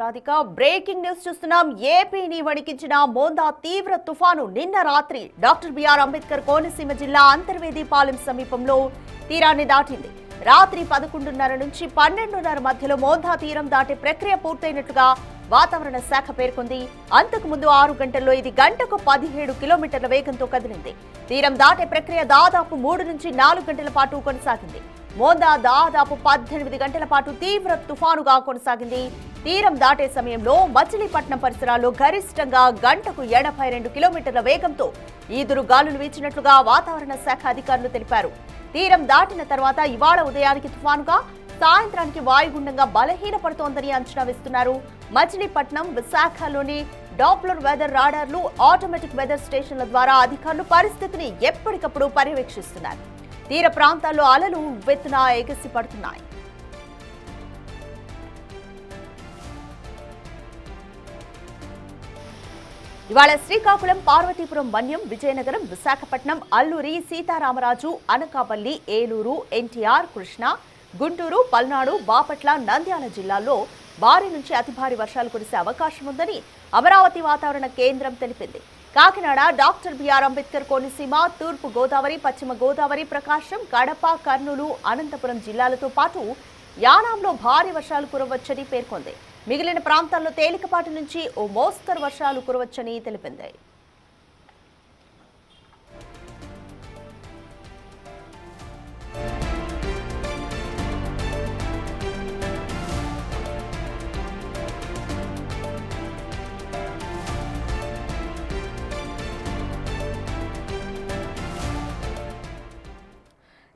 Radhika breaking news చూస్తున్నాం. ఏపీని వణికించిన మోందా తీవ్ర తుఫాను నిన్న రాత్రి డాక్టర్ బిఆర్ అంబేద్కర్ కోనసీమ జిల్లా అంతర్వేదిపాలెం సమీపంలో తీరాన్ని దాటింది. రాత్రి 11:30 నుంచి 12:30 మధ్యలో మోందా తీరం దాటే ప్రక్రియ పూర్తయినట్లుగా వాతావరణ శాఖ పేర్కొంది. అంతకు ముందు 6 గంటల్లో ఇది గంటకు 17 కిలోమీటర్ల వేగంతో కదిలింది. తీరం దాటే ప్రక్రియ దాదాపు 3 నుంచి 4 గంటల పాటు కొనసాగింది. మోందా దాదాపు 18 గంటల పాటు తీవ్ర తుఫానుగా కొనసాగింది. తీరం దాటే సమయంలో మచిలీపట్నం పరిసరాల్లో గరిష్టంగా గంటకు 82 కిలోమీటర్ల వేగంతో ఈదురు గాలులు వీచినట్లుగా వాతావరణ శాఖ అధికారులు తెలిపారు. తీరం దాటిన తర్వాత ఇవాళ ఉదయానికి తుఫానుగా, సాయంత్రానికి వాయుగుండంగా బలహీనపడుతోందని అంచనా వేస్తున్నారు. మచిలీపట్నం, విశాఖలోని డాప్లర్ వెదర్ రాడార్లు, ఆటోమేటిక్ వెదర్ స్టేషన్ల ద్వారా అధికారులు పరిస్థితిని ఎప్పటికప్పుడు పర్యవేక్షిస్తున్నారు. తీర ప్రాంతాల్లో అలలు ఉవ్వెత్తున ఎగసి పడుతున్నాయి. ఇవాళ శ్రీకాకుళం, పార్వతీపురం, మన్యం, విజయనగరం, విశాఖపట్నం, అల్లూరి సీతారామరాజు, అనకాపల్లి, ఏలూరు, ఎన్టీఆర్, కృష్ణా, గుంటూరు, పల్నాడు, బాపట్ల, నంద్యాల జిల్లాల్లో భారీ నుంచి అతి భారీ వర్షాలు కురిసే అవకాశం ఉందని అమరావతి వాతావరణ కేంద్రం తెలిపింది. కాకినాడ, డాక్టర్ బిఆర్ అంబేద్కర్ కోనసీమ, తూర్పు గోదావరి, పశ్చిమ గోదావరి, ప్రకాశం, కడప, కర్నూలు, అనంతపురం జిల్లాలతో పాటు యానాంలో భారీ వర్షాలు కురవచ్చని పేర్కొంది. మిగిలిన ప్రాంతాల్లో తేలికపాటి నుంచి ఓ మోస్తరు వర్షాలు కురవచ్చని తెలిపింది.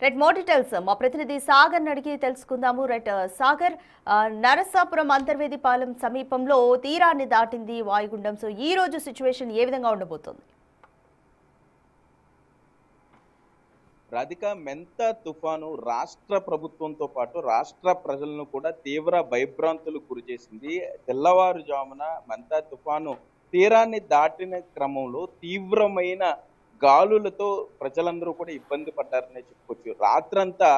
రైట్, మోర్ డీటెయిల్స్ మా ప్రతినిధి సాగర్ అడిగి తెలుసుకుందాము. రైట్ సాగర్, నరసాపురం అంతర్వేదిపాలెం సమీపంలో తీరాన్ని దాటింది వాయుగుండం. సో ఈ రోజు సిచ్యువేషన్ ఏ విధంగా ఉండబోతోంది? రాధిక, మెంతా తుఫాను రాష్ట్ర ప్రభుత్వంతో పాటు రాష్ట్ర ప్రజలను కూడా తీవ్ర భయభ్రాంతులు గురిచేసింది. తెల్లవారుజామున మెంతా తుఫాను తీరాన్ని దాటిన క్రమంలో తీవ్రమైన గాలులతో ప్రజలందరూ కూడా ఇబ్బంది పడ్డారనే చెప్పుకోవచ్చు. రాత్రంతా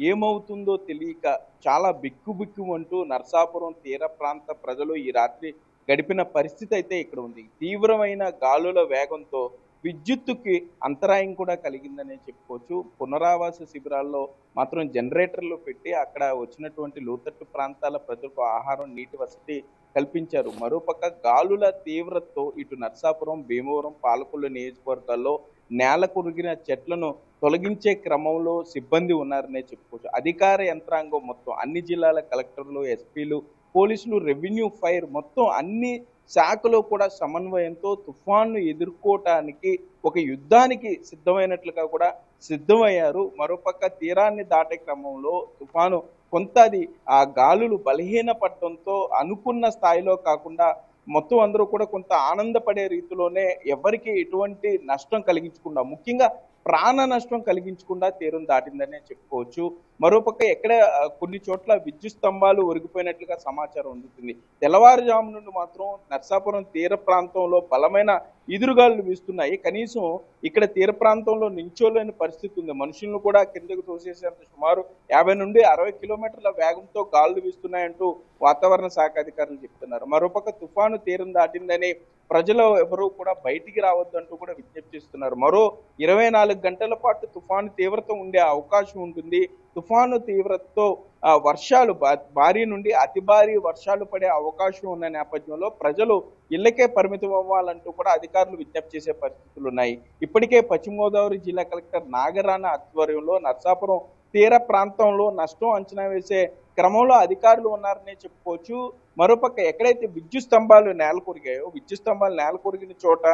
ఏమవుతుందో తెలియక చాలా బిక్కుబిక్కుమంటూ నరసాపురం తీర ప్రాంత ప్రజలు ఈ రాత్రి గడిపిన పరిస్థితి అయితే ఇక్కడ ఉంది. తీవ్రమైన గాలుల వేగంతో విద్యుత్తుకి అంతరాయం కూడా కలిగిందనే చెప్పుకోవచ్చు. పునరావాస శిబిరాల్లో మాత్రం జనరేటర్లు పెట్టి అక్కడ వచ్చినటువంటి లోతట్టు ప్రాంతాల ప్రజలకు ఆహారం, నీటి వసతి కల్పించారు. మరోపక్క గాలుల తీవ్రతతో ఇటు నరసాపురం, భీమవరం, పాలకొల్లు నియోజకవర్గాల్లో నేల కురిగిన చెట్లను తొలగించే క్రమంలో సిబ్బంది ఉన్నారనే చెప్పుకోవచ్చు. అధికార యంత్రాంగం మొత్తం అన్ని జిల్లాల కలెక్టర్లు, ఎస్పీలు, పోలీసులు, రెవెన్యూ, ఫైర్ మొత్తం అన్ని శాఖలో కూడా సమన్వయంతో తుఫాన్ను ఎదుర్కోవటానికి ఒక యుద్ధానికి సిద్ధమైనట్లుగా కూడా సిద్ధమయ్యారు. మరోపక్క తీరాన్ని దాటే క్రమంలో తుఫాను కొంతది ఆ గాలులు బలహీనపడటంతో అనుకున్న స్థాయిలో కాకుండా మొత్తం అందరూ కూడా కొంత ఆనందపడే రీతిలోనే ఎవరికి ఎటువంటి నష్టం కలిగించకుండా, ముఖ్యంగా ప్రాణ నష్టం కలిగించకుండా తీరం దాటిందనే చెప్పుకోవచ్చు. మరోపక్క ఎక్కడ కొన్ని చోట్ల విద్యుత్ స్తంభాలు ఒరిగిపోయినట్లుగా సమాచారం అందుతుంది. తెల్లవారుజాము నుండి మాత్రం నరసాపురం తీర ప్రాంతంలో బలమైన ఈదురుగాలు వీస్తున్నాయి. కనీసం ఇక్కడ తీర ప్రాంతంలో నించోలేని పరిస్థితి ఉంది. మనుషులను కూడా కిందకు తోసేసేంత సుమారు 50 నుండి 60 కిలోమీటర్ల వేగంతో గాలులు వీస్తున్నాయంటూ వాతావరణ శాఖ అధికారులు చెప్తున్నారు. మరోపక్క తుఫాను తీరం దాటిందని ప్రజలు ఎవరూ కూడా బయటికి రావద్దంటూ కూడా విజ్ఞప్తి చేస్తున్నారు. మరో 24 గంటల పాటు తుఫాను తీవ్రత ఉండే అవకాశం ఉంటుంది. తుఫాను తీవ్రతతో వర్షాలు భారీ నుండి అతి భారీ వర్షాలు పడే అవకాశం ఉన్న నేపథ్యంలో ప్రజలు ఇళ్లకే పరిమితం అవ్వాలంటూ కూడా అధికారులు విజ్ఞప్తి చేసే పరిస్థితులు ఉన్నాయి. ఇప్పటికే పశ్చిమ గోదావరి జిల్లా కలెక్టర్ నాగరాణ ఆధ్వర్యంలో నరసాపురం తీర ప్రాంతంలో నష్టం అంచనా వేసే క్రమంలో అధికారులు ఉన్నారనే చెప్పుకోవచ్చు. మరోపక్క ఎక్కడైతే విద్యుత్ స్తంభాలు నేల కొరిగాయో, విద్యుత్ స్తంభాలు నేల కొరిగిన చోట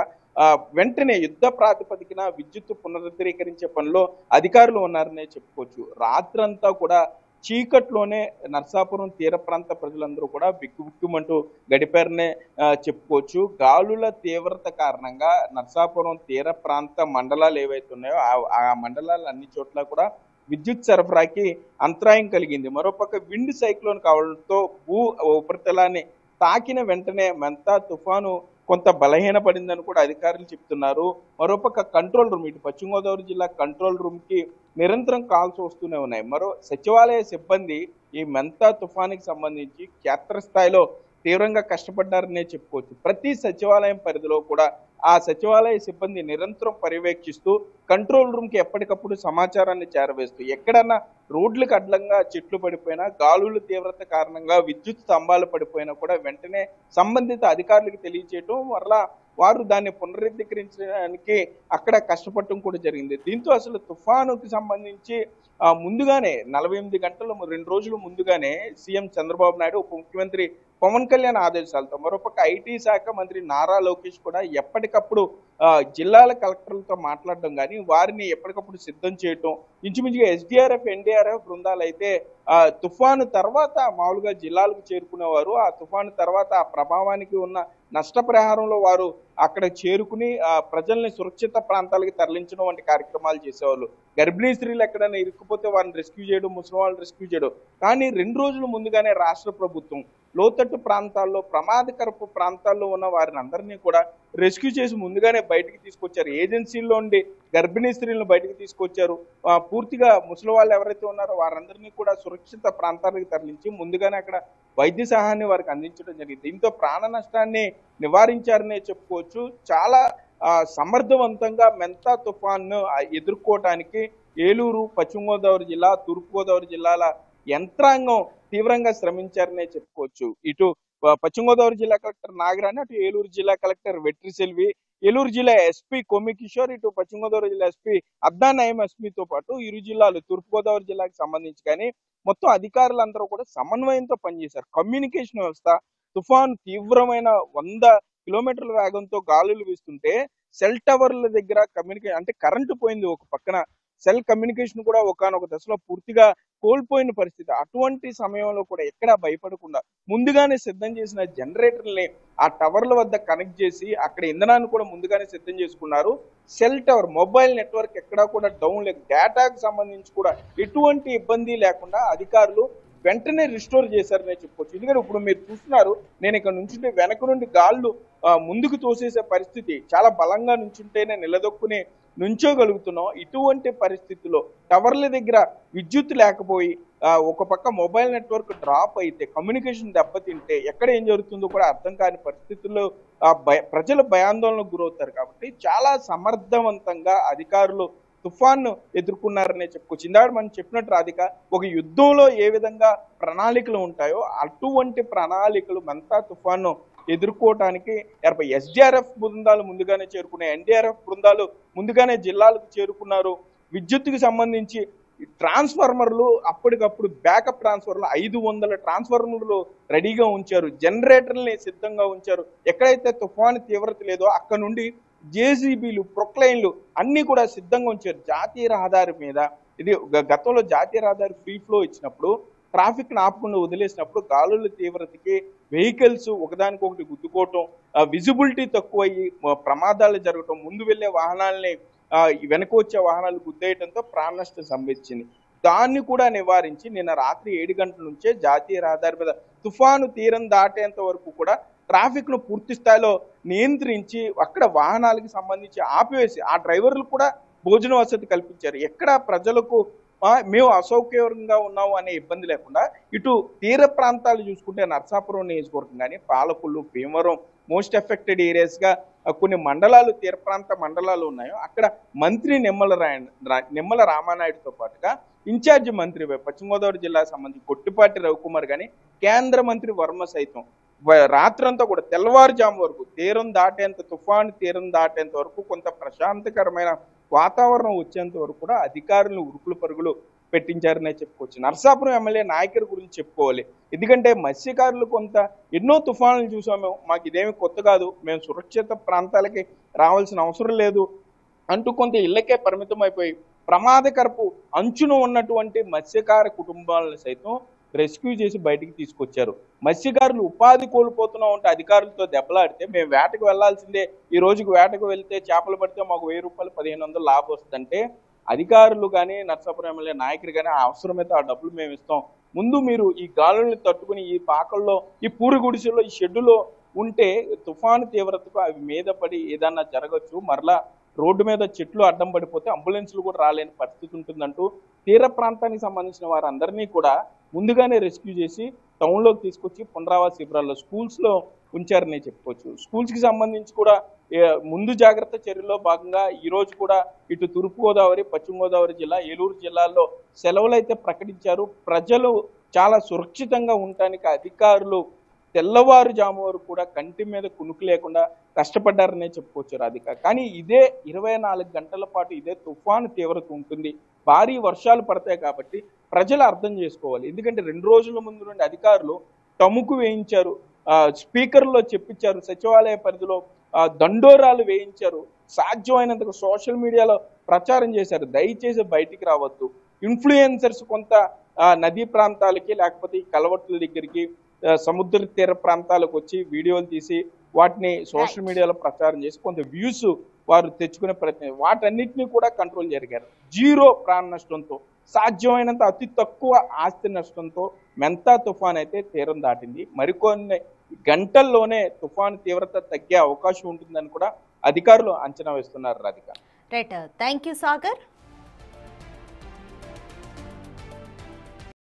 వెంటనే యుద్ధ ప్రాతిపదికన విద్యుత్ పునరుద్ధరీకరించే పనిలో అధికారులు ఉన్నారనే చెప్పుకోవచ్చు. రాత్రంతా కూడా చీకట్లోనే నరసాపురం తీర ప్రాంత ప్రజలందరూ కూడా బిక్కుబిక్కుమంటూ గడిపారనే చెప్పుకోవచ్చు. గాలుల తీవ్రత కారణంగా నరసాపురం తీర ప్రాంత మండలాలు ఏవైతే ఉన్నాయో ఆ మండలాలు అన్ని చోట్ల కూడా విద్యుత్ సరఫరాకి అంతరాయం కలిగింది. మరోపక్క విండ్ సైక్లోన్ కావడంతో భూ ఉపరితలాన్ని తాకిన వెంటనే మెంతా తుఫాను కొంత బలహీనపడిందని కూడా అధికారులు చెప్తున్నారు. మరోపక్క కంట్రోల్ రూమ్, ఇటు పశ్చిమ గోదావరి జిల్లా కంట్రోల్ రూమ్ కి నిరంతరం కాల్స్ వస్తూనే ఉన్నాయి. మరో సచివాలయ సిబ్బంది ఈ మెంతా తుఫానికి సంబంధించి క్షేత్రస్థాయిలో తీవ్రంగా కష్టపడ్డారనే చెప్పుకోవచ్చు. ప్రతి సచివాలయం పరిధిలో కూడా ఆ సచివాలయ సిబ్బంది నిరంతరం పర్యవేక్షిస్తూ కంట్రోల్ రూమ్కి ఎప్పటికప్పుడు సమాచారాన్ని చేరవేస్తూ ఎక్కడన్నా రోడ్లకు అడ్డంగా చెట్లు పడిపోయినా, గాలుల తీవ్రత కారణంగా విద్యుత్ స్తంభాలు పడిపోయినా కూడా వెంటనే సంబంధిత అధికారులకు తెలియజేయటం వల్ల వారు దాన్ని పునరుద్ధరించడానికి అక్కడ కష్టపడటం కూడా జరిగింది. దీంతో అసలు తుఫానుకి సంబంధించి ముందుగానే 48 గంటలు 2 రోజులు ముందుగానే సీఎం చంద్రబాబు నాయుడు, ఉప ముఖ్యమంత్రి పవన్ కళ్యాణ్ ఆదేశాలతో మరోపక్క ఐటీ శాఖ మంత్రి నారా లోకేష్ కూడా ఎప్పటికప్పుడు జిల్లాల కలెక్టర్లతో మాట్లాడడం కానీ వారిని ఎప్పటికప్పుడు సిద్ధం చేయటం, ఇంచుమించుగా ఎస్డీఆర్ఎఫ్ ఎన్డీఆర్ఎఫ్ బృందాలు అయితే తుఫాను తర్వాత మామూలుగా జిల్లాలకు చేరుకునేవారు. ఆ తుఫాను తర్వాత ఆ ప్రభావానికి ఉన్న నష్టపరిహారంలో వారు అక్కడ చేరుకుని ప్రజల్ని సురక్షిత ప్రాంతాలకు తరలించడం వంటి కార్యక్రమాలు చేసేవాళ్ళు. గర్భిణీ స్త్రీలు ఎక్కడైనా ఇరుక్కుపోతే వారిని రెస్క్యూ చేయడం, ముసలి వాళ్ళని రెస్క్యూ చేయడం. కానీ 2 రోజుల ముందుగానే రాష్ట్ర ప్రభుత్వం లోతట్టు ప్రాంతాల్లో, ప్రమాదకరపు ప్రాంతాల్లో ఉన్న వారిని అందరినీ కూడా రెస్క్యూ చేసి ముందుగానే బయటికి తీసుకొచ్చారు. ఏజెన్సీల్లో ఉండి గర్భిణీ స్త్రీలను బయటికి తీసుకొచ్చారు. పూర్తిగా ముసలి వాళ్ళు ఎవరైతే ఉన్నారో వారందరినీ కూడా సురక్షిత ప్రాంతాలకు తరలించి ముందుగానే అక్కడ వైద్య సహాయాన్ని వారికి అందించడం జరిగింది. దీంతో ప్రాణ నష్టాన్ని నివారించారనే చెప్పుకోవచ్చు. చాలా సమర్థవంతంగా మెంతా తుఫాన్ను ఎదుర్కోవటానికి ఏలూరు, పశ్చిమ గోదావరి జిల్లా, తూర్పు గోదావరి జిల్లాల యంత్రాంగం తీవ్రంగా శ్రమించారనే చెప్పుకోవచ్చు. ఇటు పశ్చిమ గోదావరి జిల్లా కలెక్టర్ నాగరాణి, అటు ఏలూరు జిల్లా కలెక్టర్ వెట్రి సెల్వి, ఏలూరు జిల్లా ఎస్పీ కొమ్మి కిషోర్, ఇటు పశ్చిమ గోదావరి జిల్లా ఎస్పీ అద్దానయం ఎస్పీతో పాటు ఇరు జిల్లాలు తూర్పు గోదావరి జిల్లాకు సంబంధించి కానీ మొత్తం అధికారులందరూ కూడా సమన్వయంతో పనిచేశారు. కమ్యూనికేషన్ వ్యవస్థ తుఫాను తీవ్రమైన 100 కిలోమీటర్ల వేగంతో గాలులు వీస్తుంటే సెల్ టవర్ల దగ్గర కమ్యూనికేషన్ అంటే కరెంటు పోయింది, ఒక పక్కన సెల్ కమ్యూనికేషన్ కూడా ఒకానొక దశలో పూర్తిగా కోల్పోయిన పరిస్థితి. అటువంటి సమయంలో కూడా ఎక్కడా భయపడకుండా ముందుగానే సిద్ధం చేసిన జనరేటర్ని ఆ టవర్ల వద్ద కనెక్ట్ చేసి అక్కడ ఇంధనాన్ని కూడా ముందుగానే సిద్ధం చేసుకున్నారు. సెల్ టవర్ మొబైల్ నెట్వర్క్ ఎక్కడా కూడా డౌన్ లేదు. డేటాకు సంబంధించి కూడా ఎటువంటి ఇబ్బంది లేకుండా అధికారులు వెంటనే రిస్టోర్ చేశారనే చెప్పుకోవచ్చు. ఎందుకంటే ఇప్పుడు మీరు చూస్తున్నారు, నేను ఇక్కడ నుంచుంటే వెనక నుండి గాళ్ళు ముందుకు తోసేసే పరిస్థితి, చాలా బలంగా నుంచుంటేనే నిలదొక్కుని నుంచోగలుగుతున్నాం. ఇటువంటి పరిస్థితుల్లో టవర్ల దగ్గర విద్యుత్ లేకపోయి ఒక పక్క మొబైల్ నెట్వర్క్ డ్రాప్ అయితే, కమ్యూనికేషన్ దెబ్బతింటే ఎక్కడ ఏం జరుగుతుందో కూడా అర్థం కాని పరిస్థితుల్లో ప్రజలు భయాందోళనకు గురవుతారు. కాబట్టి చాలా సమర్థవంతంగా అధికారులు తుఫాన్ను ఎదుర్కొన్నారనే చెప్పుకోవచ్చు. ఇందాక మనం చెప్పినట్టు రాధిక, ఒక యుద్ధంలో ఏ విధంగా ప్రణాళికలు ఉంటాయో అటువంటి ప్రణాళికలు మెంతా తుఫాన్ను ఎదుర్కోవటానికి ఎస్డీఆర్ఎఫ్ బృందాలు ముందుగానే చేరుకున్నాయి, ఎన్డీఆర్ఎఫ్ బృందాలు ముందుగానే జిల్లాలకు చేరుకున్నారు. విద్యుత్తుకి సంబంధించి ట్రాన్స్ఫార్మర్లు అప్పటికప్పుడు బ్యాకప్ ట్రాన్స్ఫార్మర్లు 500 ట్రాన్స్ఫార్మర్లు రెడీగా ఉంచారు, జనరేటర్ని సిద్ధంగా ఉంచారు. ఎక్కడైతే తుఫాను తీవ్రత లేదో అక్కడ నుండి జేసీబీలు, ప్రొక్లైన్లు అన్ని కూడా సిద్ధంగా ఉంచారు. జాతీయ రహదారి మీద ఇది గతంలో జాతీయ రహదారి ఫ్రీ ఫ్లో ఇచ్చినప్పుడు ట్రాఫిక్ ఆపకుండా వదిలేసినప్పుడు గాలుల తీవ్రతకి వెహికల్స్ ఒకదానికొకటి గుద్దుకోవటం, విజిబిలిటీ తక్కువయ్యి ప్రమాదాలు జరగటం, ముందు వెళ్లే వాహనాలని వెనక వచ్చే వాహనాలు గుద్దేయడంతో ప్రాణ నష్టం సంభవించింది. దాన్ని కూడా నివారించి నిన్న రాత్రి 7 గంటల నుంచే జాతీయ రహదారి మీద తుఫాను తీరం దాటేంత వరకు కూడా ట్రాఫిక్ ను పూర్తి స్థాయిలో నియంత్రించి అక్కడ వాహనాలకు సంబంధించి ఆపివేసి ఆ డ్రైవర్లు కూడా భోజన వసతి కల్పించారు. ఎక్కడ ప్రజలకు మేము అసౌకర్యంగా ఉన్నాము అనే ఇబ్బంది లేకుండా ఇటు తీర ప్రాంతాలు చూసుకుంటే నర్సాపురం నియోజకవర్గం కానీ, Palakollu, Bhimavaram most affected areas గా కొన్ని మండలాలు, తీర ప్రాంత మండలాలు ఉన్నాయో అక్కడ మంత్రి నిమ్మల రామానాయుడుతో పాటుగా ఇన్ఛార్జి మంత్రి పశ్చిమ గోదావరి జిల్లాకు సంబంధించి కొట్టిపాటి రవికుమార్ కానీ, కేంద్ర మంత్రి వర్మ సైతం రాత్రంతా కూడా తెల్లవారుజాము వరకు తుఫాను తీరం దాటేంత వరకు కొంత ప్రశాంతకరమైన వాతావరణం వచ్చేంత వరకు కూడా అధికారులను ఉరుకులు పరుగులు పెట్టించారనే చెప్పుకోవచ్చు. నర్సాపురం ఎమ్మెల్యే నాయకుడి గురించి చెప్పుకోవాలి. ఎందుకంటే మత్స్యకారులు ఎన్నో తుఫానులు చూసాము, మాకు ఇదేమి కొత్త కాదు, మేము సురక్షిత ప్రాంతాలకి రావాల్సిన అవసరం లేదు అంటూ కొంత ఇళ్లకే పరిమితం అయిపోయి ప్రమాదకరపు అంచున ఉన్నటువంటి మత్స్యకార కుటుంబాలను సైతం రెస్క్యూ చేసి బయటికి తీసుకొచ్చారు. మత్స్యకారులు ఉపాధి కోల్పోతున్నా ఉంటే అధికారులతో దెబ్బలాడితే మేము వేటకు వెళ్లాల్సిందే, ఈ రోజుకు వేటకు వెళ్తే చేపలు పడితే మాకు 1000 రూపాయలు 1500 లాభం వస్తుందంటే అధికారులు కానీ నర్సాపురం ఎమ్మెల్యే నాయకుడు కానీ అవసరమైతే ఆ డబ్బులు మేము ఇస్తాం, ముందు మీరు ఈ గాలుల్ని తట్టుకుని ఈ పాకల్లో, ఈ పూరి గుడిసెల్లో, ఈ షెడ్డులో ఉంటే తుఫాను తీవ్రతకు అవి మీద పడి ఏదన్నా జరగచ్చు, మరలా రోడ్డు మీద చెట్లు అడ్డం పడిపోతే అంబులెన్స్లు కూడా రాలేని పరిస్థితి ఉంటుందంటూ తీర ప్రాంతానికి సంబంధించిన వారందరినీ కూడా ముందుగానే రెస్క్యూ చేసి టౌన్లోకి తీసుకొచ్చి పునరావాస శిబిరాల్లో స్కూల్స్లో ఉంచారని చెప్పుకోవచ్చు. స్కూల్స్కి సంబంధించి కూడా ముందు జాగ్రత్త చర్యల్లో భాగంగా ఈరోజు కూడా ఇటు తూర్పుగోదావరి, పశ్చిమ గోదావరి జిల్లా, ఏలూరు జిల్లాల్లో సెలవులు అయితే ప్రకటించారు. ప్రజలు చాలా సురక్షితంగా ఉండటానికి అధికారులు తెల్లవారుజాము వరకు కూడా కంటి మీద కునుకు లేకుండా కష్టపడ్డారనే చెప్పుకోవచ్చు రాధిక. కానీ ఇదే 24 గంటల పాటు ఇదే తుఫాను తీవ్రత ఉంటుంది. భారీ వర్షాలు పడతాయి కాబట్టి ప్రజలు అర్థం చేసుకోవాలి. ఎందుకంటే 2 రోజుల ముందు నుండి అధికారులు టముకు వేయించారు, స్పీకర్లో చెప్పించారు, సచివాలయ పరిధిలో దండోరాలు వేయించారు, సాధ్యమైనంతకు సోషల్ మీడియాలో ప్రచారం చేశారు, దయచేసి బయటికి రావద్దు. ఇన్ఫ్లుయెన్సర్స్ కొంత నదీ ప్రాంతాలకి లేకపోతే కలవట్ల దగ్గరికి సముద్ర తీర ప్రాంతాలకు వచ్చి వీడియోలు తీసి వాటిని సోషల్ మీడియాలో ప్రచారం చేసి కొంత వ్యూస్ వారు తెచ్చుకునే ప్రయత్నం, వాటన్నిటినీ కూడా కంట్రోల్ జరిగారు. 0 ప్రాణ నష్టంతో, సాధ్యమైనంత అతి తక్కువ ఆస్తి నష్టంతో మెంతా తుఫాన్ అయితే తీరం దాటింది. మరికొన్ని గంటల్లోనే తుఫాను తీవ్రత తగ్గే అవకాశం ఉంటుందని కూడా అధికారులు అంచనా వేస్తున్నారు Radhika. Right, thank you Sagar.